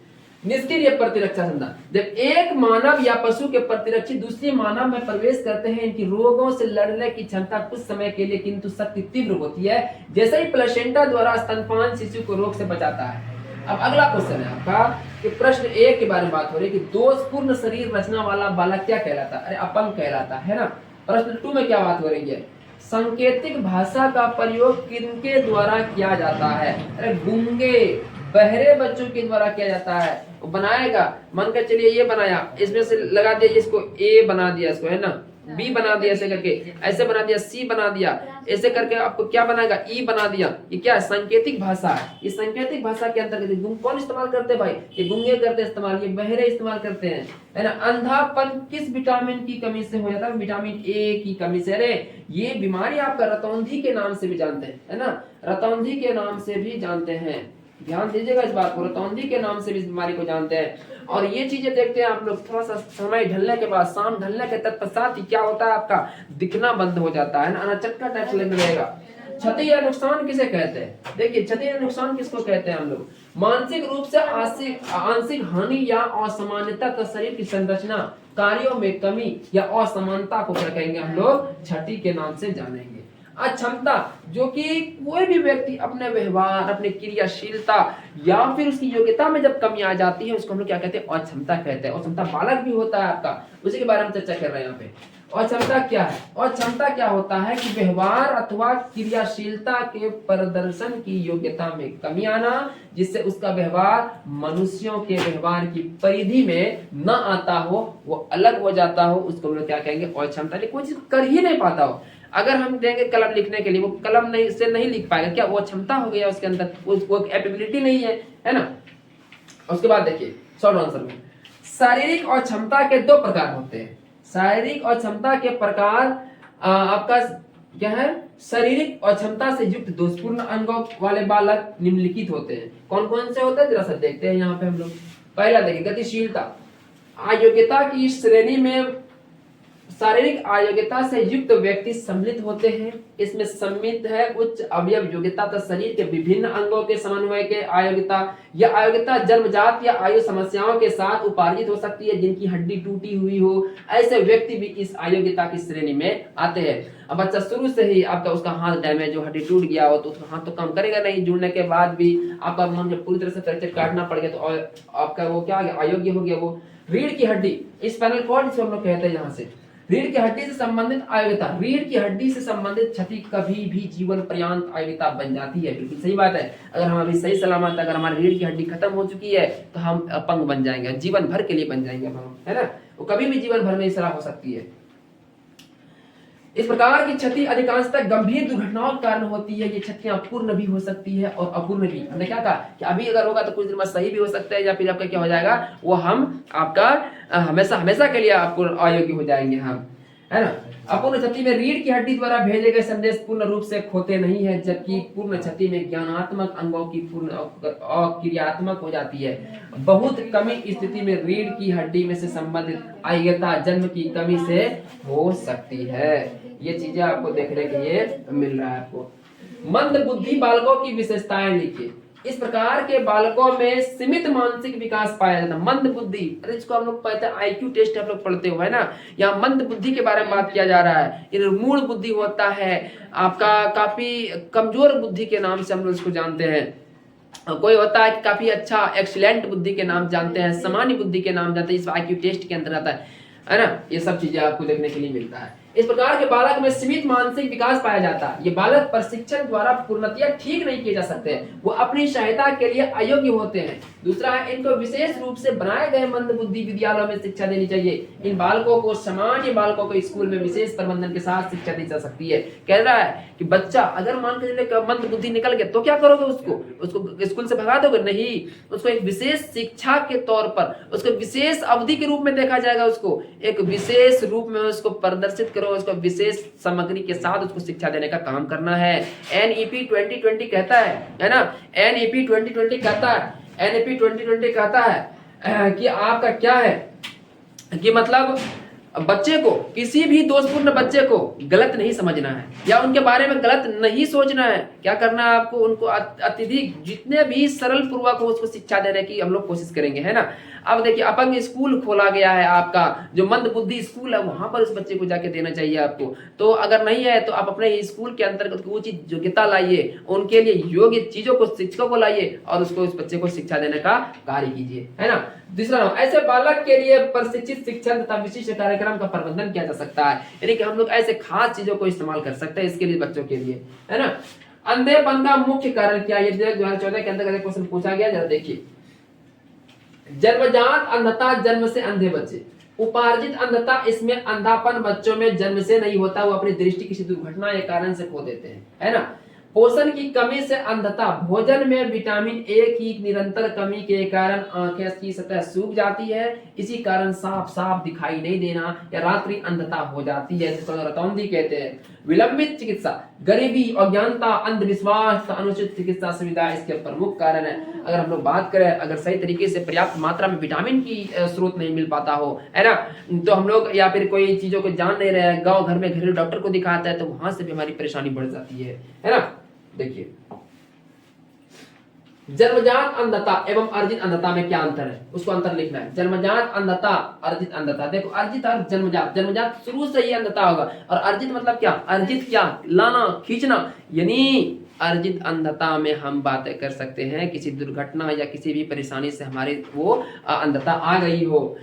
निष्क्रिय प्रतिरक्षा क्षमता। जब एक मानव या पशु के प्रतिरक्षी दूसरे मानव में प्रवेश करते हैं, इनकी रोगों से लड़ने की क्षमता कुछ समय के लिए किंतु शक्ति तीव्र होती है, जैसे ही प्लेसेंटा द्वारा स्तनपान शिशु को रोग से बचाता है। अब अगला क्वेश्चन है आपका कि प्रश्न 1 के बारे में बात हो रही है कि दोषपूर्ण शरीर रचना वाला बालक क्या कहलाता है, अरे अपंग कहलाता है ना। प्रश्न 2 में क्या बात हो रही है, सांकेतिक भाषा का प्रयोग किनके द्वारा किया जाता है, अरे गूंगे बहरे बच्चों के द्वारा किया जाता है। वो बनाएगा, मान कर चलिए ये बनाया, इसमें से लगा दिया, इसको ए बना दिया, इसको है ना बी बना दिया, ऐसे करके ऐसे बना दिया, सी बना दिया, ऐसे करके आपको क्या बनाएगा, ई बना दिया। ये क्या है, सांकेतिक भाषा है। ये सांकेतिक भाषा के अंतर्गत कौन इस्तेमाल करते हैं भाई, ये गूंगे करते इस्तेमाल, ये बहरे इस्तेमाल करते हैं, है ना। अंधापन किस विटामिन की कमी से हो जाता है, विटामिन ए की कमी से। अरे ये बीमारी आपका रतौंधी के नाम से भी जानते हैं, है ना, रतौंधी के नाम से भी जानते हैं, ध्यान दीजिएगा इस बात को, रतौंधी के नाम से भी इस बीमारी को जानते हैं। और ये चीजें देखते हैं आप लोग, थोड़ा सा समय ढलने के बाद, शाम ढलने के तत्पश्चात ही क्या होता है, आपका दिखना बंद हो जाता है ना, चटका टाइप से लगने लगेगा। क्षति या नुकसान किसे कहते हैं, देखिए क्षति या नुकसान किसको कहते हैं हम लोग, मानसिक रूप से आंशिक हानि या असामान्यता तथा शरीर की संरचना कार्यों में कमी या असमानता को क्या कहेंगे हम लोग, क्षति के नाम से जानेंगे। अक्षमता, जो कि कोई भी व्यक्ति अपने व्यवहार, अपने क्रियाशीलता या फिर उसकी योग्यता में जब कमी आ जाती है, उसको हम लोग क्या कहते हैं, अक्षमता कहते हैं। अक्षमता बालक भी होता है आपका, उसी के बारे में चर्चा कर रहे हैं यहाँ पे। अक्षमता क्या है, अक्षमता क्या होता है कि व्यवहार अथवा क्रियाशीलता के प्रदर्शन की योग्यता में कमी आना, जिससे उसका व्यवहार मनुष्यों के व्यवहार की परिधि में न आता हो, वो अलग हो जाता हो, उसको हम लोग क्या कहेंगे, अक्षमता। कोई चीज कर ही नहीं पाता हो, अगर हम देंगे कलम लिखने के लिए, वो कलम नहीं से नहीं लिख पाएगा, क्या वो क्षमता हो गया उसके अंदर, उसको एबिलिटी नहीं है ना। उसके बाद देखिए शॉर्ट आंसर में, शारीरिक और क्षमता के 2 प्रकार होते हैं। शारीरिक और क्षमता के प्रकार आपका क्या है, शारीरिक और क्षमता से युक्त दोषपूर्ण अंगों वाले बालक निम्नलिखित होते हैं। कौन कौन से होते हैं, जरा सा देखते हैं यहाँ पे हम लोग। पहला देखिए, गतिशीलता। अयोग्यता की श्रेणी में शारीरिक अयोग्यता से युक्त व्यक्ति सम्मिलित होते हैं। इसमें सम्मिलित है उच्च अवयव योग्यता तथा शरीर के विभिन्न अंगों के समन्वय के अयोग्यता। यह अयोग्यता जन्मजात या आयु समस्याओं के साथ उपार्जित हो सकती है, जिनकी हड्डी टूटी हुई हो, ऐसे व्यक्ति भी इस अयोग्यता की श्रेणी में आते हैं। अब बच्चा शुरू से ही आपका उसका हाथ डैमेज हो, हड्डी टूट गया हो, तो उसका हाथ तो काम करेगा नहीं, जुड़ने के बाद भी आपका मन जब पूरी तरह से फ्रैक्चर काटना पड़ गया तो आपका वो क्या अयोग्य हो गया। वो रीढ़ की हड्डी, स्पाइनल कॉर्ड जिसे हम लोग कहते हैं, यहाँ से रीढ़ की हड्डी से संबंधित अयोग्यता, रीढ़ की हड्डी से संबंधित क्षति कभी भी जीवन पर्यंत अयोग्यता बन जाती है। बिल्कुल सही बात है, अगर हम अभी सही सलामत, अगर हमारी रीढ़ की हड्डी खत्म हो चुकी है तो हम अपंग बन जाएंगे, जीवन भर के लिए बन जाएंगे हम, है ना। वो कभी भी जीवन भर में इस तरह हो सकती है। इस प्रकार की क्षति अधिकांशतः गंभीर दुर्घटनाओं के कारण होती है। ये क्षतियां पूर्ण भी हो सकती है और अपूर्ण भी। हमने क्या कहा कि अभी अगर होगा तो कुछ दिन में सही भी हो सकता है, या फिर आपका क्या हो जाएगा, वो हम आपका हमेशा हमेशा के लिए आपको अयोग्य हो जाएंगे हम, है ना। अपूर्ण क्षति में रीढ़ की हड्डी द्वारा भेजे गए संदेश पूर्ण रूप से खोते नहीं है, जबकि पूर्ण क्षति में ज्ञानात्मक अंगों की पूर्ण अक्रियात्मक हो जाती है। बहुत कमी स्थिति में रीढ़ की हड्डी में से संबंधित अयोग्यता जन्म की कमी से हो सकती है। ये चीजें आपको देखने के लिए मिल रहा है आपको। मंद बुद्धि बालकों की विशेषताएं लिखिए। इस प्रकार के बालकों में सीमित मानसिक विकास पाया जाता है। मंद बुद्धि, अरे इसको हम लोग पढ़ते हैं, IQ टेस्ट हम लोग पढ़ते हो, है ना। यहाँ मंद बुद्धि के बारे में बात किया जा रहा है। मूढ़ बुद्धि होता है आपका, काफी कमजोर बुद्धि के नाम से हम लोग इसको जानते हैं। कोई होता है काफी अच्छा एक्सीलेंट बुद्धि के नाम जानते हैं, सामान्य बुद्धि के नाम जानते हैं, इस IQ टेस्ट के अंदर आता है ना। ये सब चीजें आपको देखने के लिए मिलता है। इस प्रकार के बालक में सीमित मानसिक विकास पाया जाता है। ये बालक प्रशिक्षण द्वारा पूर्णतया ठीक नहीं किए जा सकते, वो अपनी सहायता के लिए अयोग्य होते हैं। दूसरा है, इनको विशेष रूप से बनाए गए मंद बुद्धि विद्यालयों में शिक्षा देनी चाहिए। इन बालकों को सामान्य बालकों को स्कूल में विशेष प्रबंधन के साथ शिक्षा दी जा सकती है। कह रहा है कि बच्चा अगर मान के चलिए मंद बुद्धि निकल गया तो क्या करोगे, उसको स्कूल से भगा दोगे? नहीं, उसको एक विशेष शिक्षा के तौर पर, उसको विशेष अवधि के रूप में देखा जाएगा, उसको एक विशेष रूप में उसको प्रदर्शित लोग उसको विशेष सामग्री के साथ उसको शिक्षा देने का काम करना है। NEP 2020 कहता है ना, NEP 2020 कहता है, NEP 2020 कहता है कि आपका क्या है कि मतलब बच्चे को, किसी भी दोषपूर्ण बच्चे को गलत नहीं समझना है या उनके बारे में गलत नहीं सोचना है। क्या करना है आपको, उनको अत्यधिक जितने भी सरल पूर्वक हो उसको शिक्षा देने की हम लोग कोशिश करेंगे, है ना। अब देखिए अपंग स्कूल खोला गया है आपका, जो मंद बुद्धि स्कूल है वहां पर उस बच्चे को जाके देना चाहिए आपको। तो अगर नहीं है तो आप अपने स्कूल के अंतर्गत उचित योग्यता लाइए, उनके लिए योग्य चीजों को, शिक्षकों को लाइए और उसको उस बच्चे को शिक्षा देने का कार्य कीजिए, है ना। दूसरा, ऐसे बालक के लिए प्रशिक्षित शिक्षण तथा विशिष्ट कार्यक्रम का प्रबंधन किया जा सकता है, यानी कि हम लोग ऐसे खास चीजों को इस्तेमाल कर सकते हैं इसके लिए बच्चों के लिए, है ना। अंधेपन का मुख्य कारण क्या है, ये 2014 के अंतर्गत क्वेश्चन पूछा गया, जरा देखिए। जन्मजात अंधता, जन्म से अंधे बच्चे। उपार्जित अंधता, इसमें अंधापन बच्चों में जन्म से नहीं होता, वो अपनी दृष्टि किसी दुर्घटना या कारण से खो देते हैं, है ना। पोषण की कमी से अंधता, भोजन में विटामिन ए की निरंतर कमी के कारण आंखें की सतह सूख जाती है, इसी कारण साफ साफ दिखाई नहीं देना या रात्रि अंधता हो जाती है, जिसको रतौंधी कहते हैं। विलंबित चिकित्सा, गरीबी, अज्ञानता, अंधविश्वास, अनुचित चिकित्सा सुविधा इसके प्रमुख कारण है। अगर हम लोग बात करें, अगर सही तरीके से पर्याप्त मात्रा में विटामिन की स्रोत नहीं मिल पाता हो, है ना, तो हम लोग या फिर कोई चीजों को जान नहीं रहे, गाँव घर में घरेलू डॉक्टर को दिखाता है तो वहां से भी हमारी परेशानी बढ़ जाती है ना। देखिए, जन्मजात अंधता एवं अर्जित अंधता में क्या अंतर है, उसको अंतर लिखना है। जन्मजात अंधता, अर्जित अंधता। देखो, अर्जित और जन्मजात, जन्मजात शुरू से ही अंधता होगा और अर्जित मतलब क्या, अर्जित क्या, लाना, खींचना, यानी अर्जित अंधता में हम बातें कर सकते हैं किसी दुर्घटना या किसी भी परेशानी से हमारी वो अंधता आ गई हो।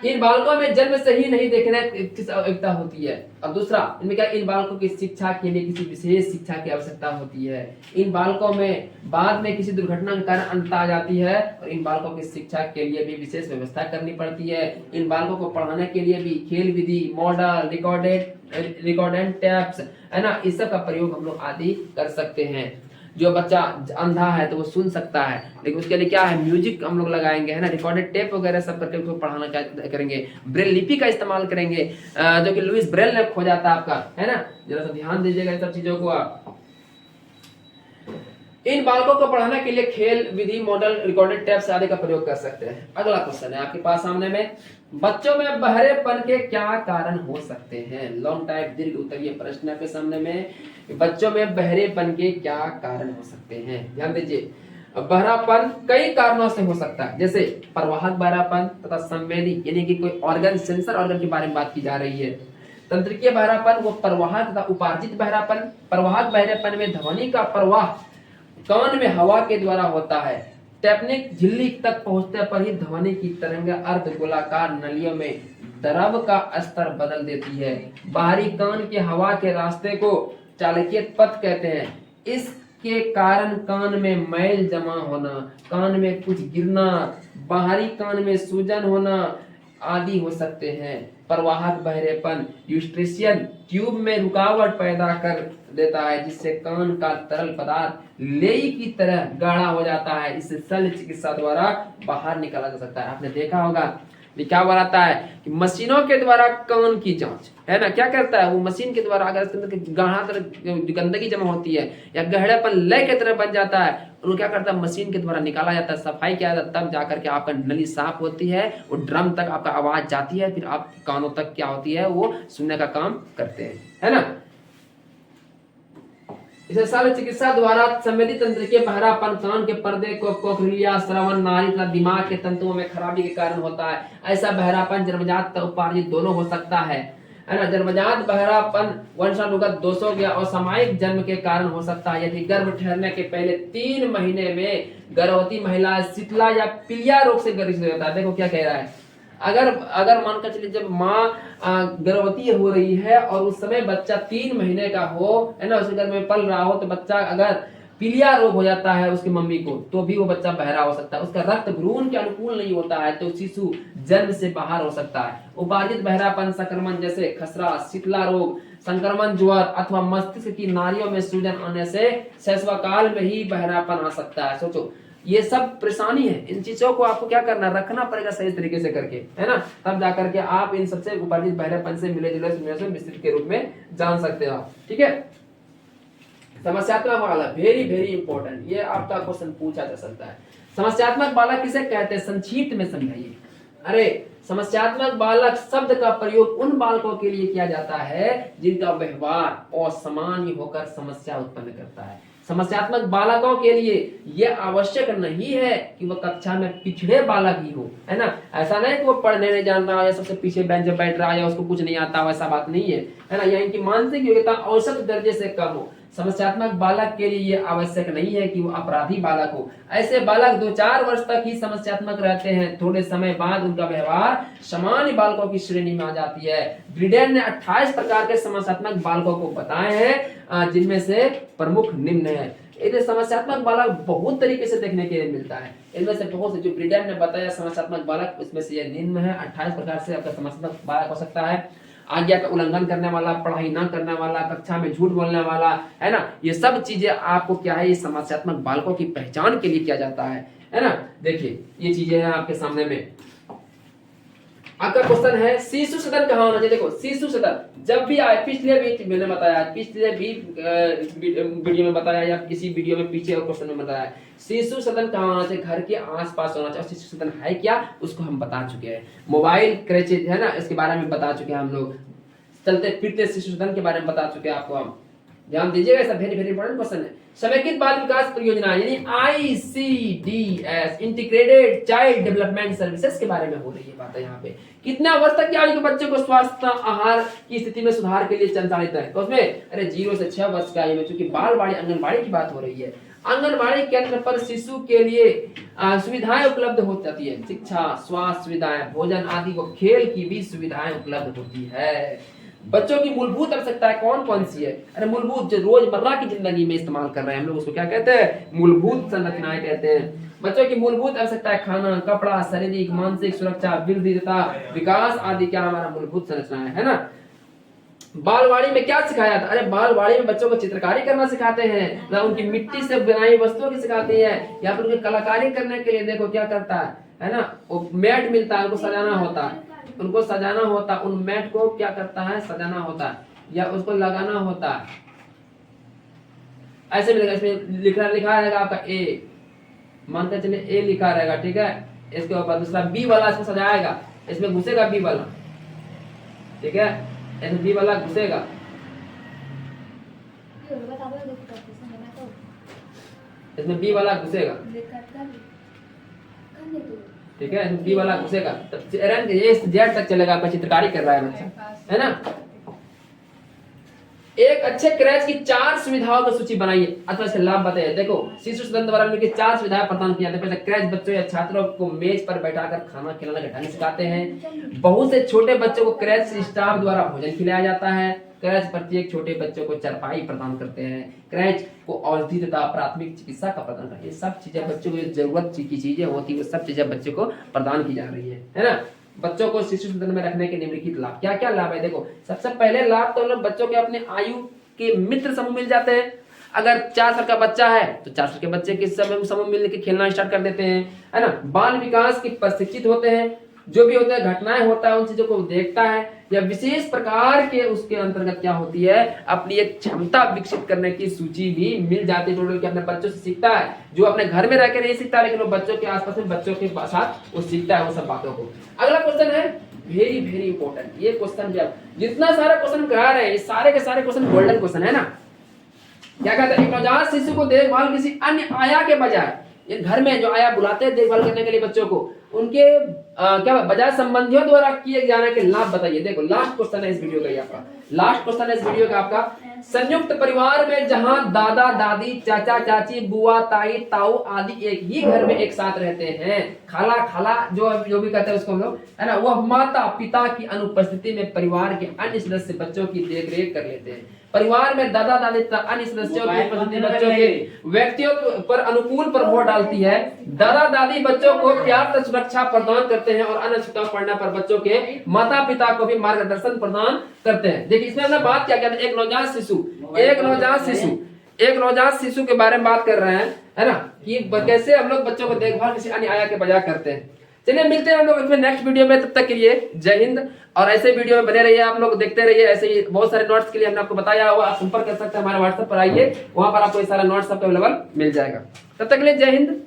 इन बालकों में जन्म से ही नहीं देखने की आवश्यकता होती है। और दूसरा, इनमें क्या, इन बालकों की शिक्षा के लिए किसी विशेष शिक्षा की आवश्यकता होती है। इन बालकों में बाद में किसी दुर्घटना के कारण अंधता आ जाती है और इन बालकों की शिक्षा के लिए भी विशेष व्यवस्था करनी पड़ती है। इन बालकों को पढ़ाने के लिए भी खेल विधि, मॉडल, रिकॉर्डेड टैप्स, है ना, इस सब का प्रयोग हम लोग आदि कर सकते हैं। जो बच्चा अंधा है तो वो सुन सकता है, लेकिन उसके लिए क्या है, म्यूजिक हम लोग लगाएंगे, है ना, रिकॉर्डेड टेप वगैरह सब करके उसको पढ़ाना करेंगे। ब्रेल लिपि का इस्तेमाल करेंगे, जो कि लुइस ब्रेल ने खोजा था आपका, है ना। जरा सा ध्यान दीजिएगा इन सब चीजों को आप। इन बालकों को पढ़ाने के लिए खेल विधि, मॉडल, रिकॉर्डेड टेप्स आदि का प्रयोग कर सकते हैं। अगला क्वेश्चन है आपके पास सामने में, बच्चों में बहरेपन के क्या कारण हो सकते हैं। लॉन्ग टाइप दीर्घ उत्तरीय प्रश्न आपके सामने में, बच्चों में बहरेपन के क्या कारण हो सकते हैं। ध्यान दीजिए, बहरापन कई कारणों से हो सकता है, जैसे प्रवाहक बहरापन तथा संवेदी, यानी कि कोई ऑर्गन, सेंसर ऑर्गन के बारे में बात की जा रही है। तंत्रिकीय बहरापन, वो प्रवाहक तथा उपार्जित बहरापन। प्रवाहक बहरेपन में ध्वनि का प्रवाह कान में हवा के द्वारा होता है। टेपनिक झिल्ली तक पहुंचने पर ही ध्वनि की तरंग अर्ध गोलाकार नलियों में द्रव का स्तर बदल देती है। बाहरी कान के हवा के रास्ते को चालकीय पथ कहते हैं। इसके कारण कान में मैल जमा होना, कान में कुछ गिरना, बाहरी कान में सूजन होना आदि हो सकते हैं। प्रवाहक बहरेपन यूस्ट्रेशियन ट्यूब में रुकावट पैदा कर देता है, जिससे कान का तरल पदार्थ लेई की तरह गाढ़ा हो जाता है। इससे शल्य चिकित्सा द्वारा बाहर निकाला जा सकता है। आपने देखा होगा क्या बनाता है कि मशीनों के द्वारा कान की जांच, है ना, क्या करता है वो मशीन के द्वारा, अगर इसके अंदर गाढ़ा तरह गंदगी जमा होती है या गहरापन लय के तरह बन जाता है, उनको क्या करता है मशीन के द्वारा निकाला जाता है, सफाई किया जाता है, तब जाकर के आपका नली साफ होती है, वो ड्रम तक आपका आवाज जाती है, फिर आप कानों तक क्या होती है वो सुनने का काम करते हैं, है ना। इसे शल्य चिकित्सा द्वारा संवेदी तंत्र के बहरापन, कान के पर्दे को कोक्लिया, श्रवण नाली तथा दिमाग के तंतुओं में खराबी के कारण होता है। ऐसा बहरापन जन्मजात तथा उपार्जित दोनों हो सकता है ना। जन्मजात बहरापन वंशानुगत दोषों या असामयिक जन्म के कारण हो सकता है। यदि गर्भ ठहरने के पहले 3 महीने में गर्भवती महिला शीतला या पीलिया रोग से ग्रसित होता है। देखो क्या कह रहा है, अगर मानकर चलिए जब माँ गर्भवती हो रही है और उस समय बच्चा 3 महीने का हो, है ना, उसके घर में पल रहा हो, तो बच्चा अगर पीलिया रोग हो जाता है उसकी मम्मी को, तो भी वो बच्चा बहरा हो सकता है। उसका रक्त भ्रूण के अनुकूल नहीं होता है तो शिशु जन्म से बाहर हो सकता है। उपार्जित बहरापन संक्रमण जैसे खसरा, शीतला रोग, संक्रमण ज्वर अथवा मस्तिष्क की नाड़ियों में सूजन आने से शैशव काल में ही बहरापन आ सकता है। सोचो, ये सब परेशानी है। इन चीजों को आपको क्या करना, रखना पड़ेगा सही तरीके से करके, है ना, तब जाकर के आप इन सबसे उपार्जित पहलेपन से मिले जुले मिश्रित के रूप में जान सकते हो। ठीक है, समस्यात्मक बालक वेरी वेरी इंपॉर्टेंट, ये आपका क्वेश्चन पूछा जा सकता है। समस्यात्मक बालक किसे कहते हैं, संक्षिप्त में समझाइए। अरे समस्यात्मक बालक शब्द का प्रयोग उन बालकों के लिए किया जाता है जिनका व्यवहार असामान्य होकर समस्या उत्पन्न करता है। समस्यात्मक बालकों के लिए यह आवश्यक नहीं है कि वह कक्षा में पिछड़े बालक ही हो, है ना, ऐसा नहीं कि वो पढ़ने नहीं जान रहा है या सबसे पीछे बेंच पे बैठ रहा है या उसको कुछ नहीं आता, वैसा बात नहीं है, है ना, या इनकी मानसिक योग्यता औसत दर्जे से कम हो। समस्यात्मक बालक के लिए यह आवश्यक नहीं है कि वो अपराधी बालक हो। ऐसे बालक 2-4 वर्ष तक ही समस्यात्मक रहते हैं, थोड़े समय बाद उनका व्यवहार सामान्य बालकों की श्रेणी में आ जाती है। ब्रिडेन ने 28 प्रकार के समस्यात्मक बालकों को बताए हैं, जिनमें से प्रमुख निम्न है। इन्हें समस्यात्मक बालक बहुत तरीके से देखने के लिए मिलता है, इनमें से बहुत से जो ब्रिडेन ने बताया समस्यात्मक बालक, उसमें से ये निम्न है। 28 प्रकार से आपका समस्यात्मक बालक हो सकता है। आज्ञा का उल्लंघन करने वाला, पढ़ाई ना करने वाला, कक्षा में झूठ बोलने वाला, है ना, ये सब चीजें आपको क्या है, ये समस्यात्मक बालकों की पहचान के लिए किया जाता है ना। देखिए ये चीजें हैं आपके सामने में। आपका क्वेश्चन है शिशु सदन कहाँ होना चाहिए। देखो शिशु सदन जब भी आए, पिछले भी मैंने बताया, पिछले भी वीडियो में बताया या किसी वीडियो में पीछे और क्वेश्चन में बताया, शिशु सदन कहाँ होना चाहिए, घर के आसपास होना चाहिए। शिशु सदन है क्या, उसको हम बता चुके हैं। मोबाइल क्रैचेज है ना, इसके बारे में बता चुके हैं हम लोग। चलते फिरते शिशु सदन के बारे में बता चुके हैं आपको हम, ध्यान दीजिएगा, ऐसा वेरी वेरी इंपॉर्टेंट क्वेश्चन है। समेकित बाल विकास परियोजना यानी ICDS integrated child development services के बारे में हो रही है बात यहाँ पे। कितना वर्ष तक के आयु के बच्चे को स्वास्थ्य आहार की स्थिति में सुधार के लिए संचालित है, तो उसमें अरे 0 से 6 वर्ष के आयु में, चूंकि बाल बाड़ी आंगनबाड़ी की बात हो रही है। आंगनबाड़ी केंद्र पर शिशु के लिए सुविधाएं उपलब्ध हो जाती है, शिक्षा, स्वास्थ्य सुविधाएं, भोजन आदि व खेल की भी सुविधाएं उपलब्ध होती है। बच्चों की मूलभूत आवश्यकताएं कौन कौन सी है, अरे मूलभूत जो रोजमर्रा की जिंदगी में इस्तेमाल कर रहे हैं हम लोग, उसको क्या कहते हैं, मूलभूत संरचनाएं कहते हैं। बच्चों की मूलभूत आवश्यकताएं खाना, कपड़ा, शारीरिक मानसिक सुरक्षा, वृद्धि तथा विकास आदि क्या हमारा मूलभूत संरचनाएं है ना। बालवाड़ी में क्या सिखाया था, अरे बालवाड़ी में बच्चों को चित्रकारी करना सिखाते हैं, ना उनकी मिट्टी से बनाई वस्तुओं की सिखाते हैं, या फिर उनकी कलाकारी करने के लिए देखो क्या करता है ना, वो मैट मिलता है, उनको सजाना होता है, उनको सजाना होता, उन मैट को क्या करता है, सजाना होता है या उसको लगाना होता है। ऐसे मिलेगा, इसमें लिखा रहेगा आपका ए, मानकर चले ए लिखा रहेगा, ठीक है। इसके ऊपर दूसरा बी वाला इसको सजाएगा, इसमें घुसेगा बी वाला, ठीक है, इसमें बी वाला घुसेगा, इसमें बी वाला घुसेगा, ठीक है, बी वाला घुसेगा, तब ये जेड तक चलेगा। आपका चित्रकारी कर रहा है बच्चा, है ना। एक अच्छे क्रैच की 4 सुविधाओं की सूची बनाइए अथवा इसके लाभ बताइए। देखो शिशु सदन द्वारा मिलकर 4 सुविधाएं प्रदान की जाती है। पहले क्रैच बच्चों या छात्रों को मेज पर बैठाकर खाना खिलाने का ढंग सिखाते हैं। बहुत से छोटे बच्चों को क्रैच स्टाफ द्वारा भोजन खिलाया जाता है। क्रैच प्रत्येक छोटे बच्चों को चारपाई प्रदान करते हैं। क्रैच को औषधि तथा प्राथमिक चिकित्सा का प्रदान करते हैं। ये सब चीजें बच्चों को जरूरत की चीजें होती है, वो सब चीजें बच्चों को प्रदान की जा रही है ना। बच्चों को शिशु सदन में रखने के निम्नलिखित लाभ, क्या क्या लाभ है। देखो सबसे पहले लाभ तो बच्चों के अपने आयु के मित्र समूह मिल जाते हैं। अगर 4 साल का बच्चा है तो 4 साल के बच्चे के समूह मिलने के खेलना स्टार्ट कर देते हैं, है ना। बाल विकास के प्रशिक्षित होते हैं, जो भी होता है घटनाएं होता है उन चीजों को देखता है, या विशेष प्रकार के उसके अंतर्गत क्या होती है, अपनी एक क्षमता विकसित करने की सूची भी मिल जाती है। टोटल के अपने बच्चों से सीखता है, जो अपने घर में रहकर नहीं सीखता, लेकिन वो बच्चों के आसपास में बच्चों के साथ वो सीखता है वो सब बातों को। अगला क्वेश्चन है वेरी वेरी इंपॉर्टेंट। ये क्वेश्चन जब जितना सारा क्वेश्चन करा रहे हैं, ये सारे के सारे क्वेश्चन गोल्डन क्वेश्चन है ना। क्या कहते हैं, एक नवजात शिशु को देखभाल किसी अन्य आया के बजाय, ये घर में जो आया बुलाते हैं देखभाल करने के लिए बच्चों को, उनके क्या बजाय संबंधियों द्वारा किए जाने के लाभ बताइए। देखो लास्ट क्वेश्चन है इस वीडियो का, ये आपका लास्ट क्वेश्चन है इस वीडियो का आपका। संयुक्त परिवार में जहां दादा दादी चाचा चाची बुआ ताई ताऊ आदि एक ही घर में एक साथ रहते हैं, खाला खाला जो भी कहते हैं उसको हम लोग, है ना, वह माता पिता की अनुपस्थिति में परिवार के अन्य सदस्य बच्चों की देखरेख कर लेते हैं। परिवार में दादा दादी तथा अन्य सदस्यों की उपस्थिति बच्चों के व्यक्तित्व पर अनुकूल प्रभाव डालती है। दादा दादी बच्चों को प्यार तथा सुरक्षा प्रदान करते हैं और अनच्छता पड़ने पर बच्चों के माता पिता को भी मार्गदर्शन प्रदान करते हैं। देखिए इसमें हमने बात क्या कहते हैं, एक नवजात शिशु एक नवजात शिशु के बारे में बात कर रहे हैं, है ना, कि कैसे हम लोग बच्चों को देखभाल किसी अन्य आया के बजाय करते हैं। चलिए मिलते हैं हम लोग अपने नेक्स्ट वीडियो में, तब तक के लिए जय हिंद। और ऐसे वीडियो में बने रहिए, आप लोग देखते रहिए। ऐसे ही बहुत सारे नोट्स के लिए हमने आपको बताया हुआ, आप संपर्क कर सकते हैं हमारे व्हाट्सएप पर, आइए वहां पर आपको ये सारा नोट्स आपको अवेलेबल मिल जाएगा। तब तक के लिए जय हिंद।